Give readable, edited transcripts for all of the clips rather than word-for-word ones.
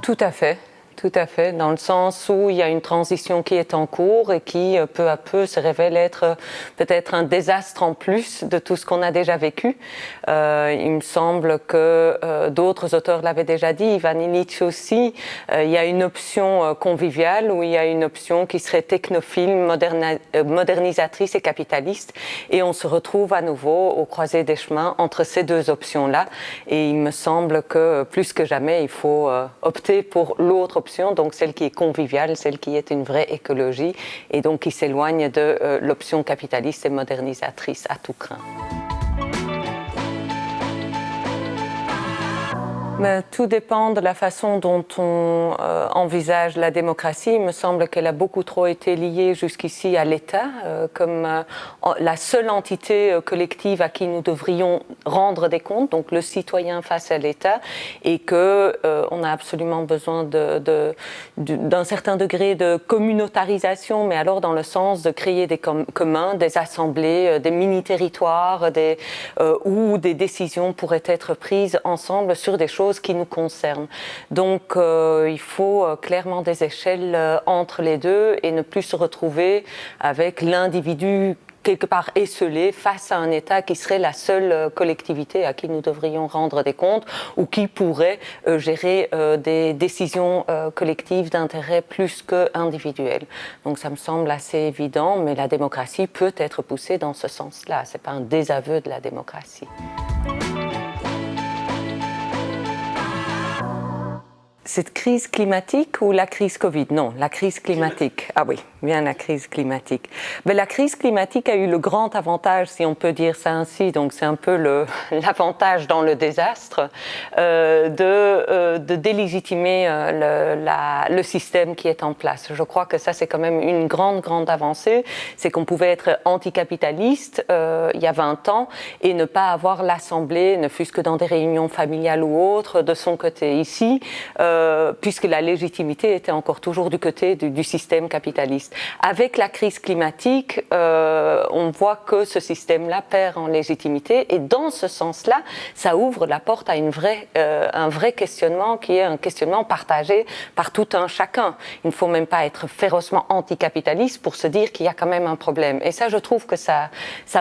Tout à fait, dans le sens où il y a une transition qui est en cours et qui, peu à peu, se révèle être peut-être un désastre en plus de tout ce qu'on a déjà vécu. Il me semble que d'autres auteurs l'avaient déjà dit, Ivan Illich aussi, il y a une option conviviale ou il y a une option qui serait technophile, modernisatrice et capitaliste. Et on se retrouve à nouveau au croisé des chemins entre ces deux options-là. Et il me semble que plus que jamais, il faut opter pour l'autre option, donc celle qui est conviviale, celle qui est une vraie écologie et donc qui s'éloigne de l'option capitaliste et modernisatrice à tout crin. Mais tout dépend de la façon dont on envisage la démocratie. Il me semble qu'elle a beaucoup trop été liée jusqu'ici à l'État, comme la seule entité collective à qui nous devrions rendre des comptes, donc le citoyen face à l'État, et qu'on a absolument besoin d'un certain degré de communautarisation, mais alors dans le sens de créer des communs, des assemblées, des mini-territoires, où des décisions pourraient être prises ensemble sur des choses qui nous concernent. Donc il faut clairement des échelles entre les deux et ne plus se retrouver avec l'individu quelque part esselé face à un État qui serait la seule collectivité à qui nous devrions rendre des comptes ou qui pourrait gérer des décisions collectives d'intérêt plus qu'individuel. Donc ça me semble assez évident, mais la démocratie peut être poussée dans ce sens-là. Ce n'est pas un désaveu de la démocratie. Cette crise climatique ou la crise Covid? Non, la crise climatique. Ah oui, bien la crise climatique. Mais la crise climatique a eu le grand avantage, si on peut dire ça ainsi, donc c'est un peu l'avantage dans le désastre, de délégitimer le système qui est en place. Je crois que ça, c'est quand même une grande avancée. C'est qu'on pouvait être anticapitaliste il y a 20 ans et ne pas avoir l'Assemblée, ne fût-ce que dans des réunions familiales ou autres, de son côté. Ici, puisque la légitimité était encore toujours du côté du système capitaliste. Avec la crise climatique, on voit que ce système-là perd en légitimité et dans ce sens-là, ça ouvre la porte à un vrai questionnement qui est un questionnement partagé par tout un chacun. Il ne faut même pas être férocement anticapitaliste pour se dire qu'il y a quand même un problème. Et ça, je trouve que ça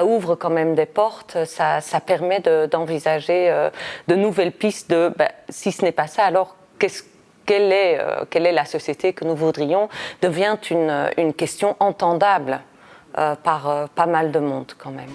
ouvre quand même des portes, ça permet d'envisager de nouvelles pistes si ce n'est pas ça, alors quelle est la société que nous voudrions, devient une question entendable par pas mal de monde quand même.